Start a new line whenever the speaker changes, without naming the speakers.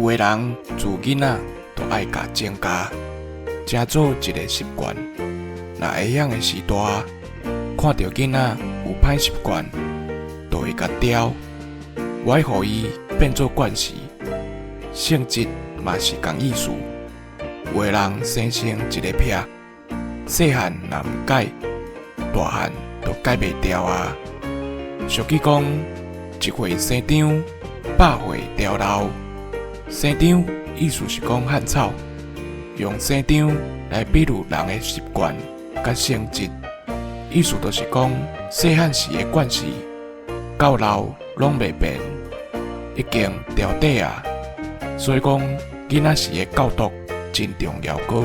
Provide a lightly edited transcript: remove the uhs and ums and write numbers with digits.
有的人自囡仔就爱甲增加，成做一个习惯。若会晓的时大，看到囡仔有歹习惯，就会甲调。我爱予伊变做惯势，性质嘛是同意思。有的人生成一个癖，细汉若毋改，大汉就改袂掉啊。俗语讲，一岁生长，100岁凋老。生长意思是讲汉草，用生长来比喻人的习惯甲性质，意思就是讲细汉时的惯势，到老拢袂变，已经掉底啊。所以讲，囡仔时的教导真重要个。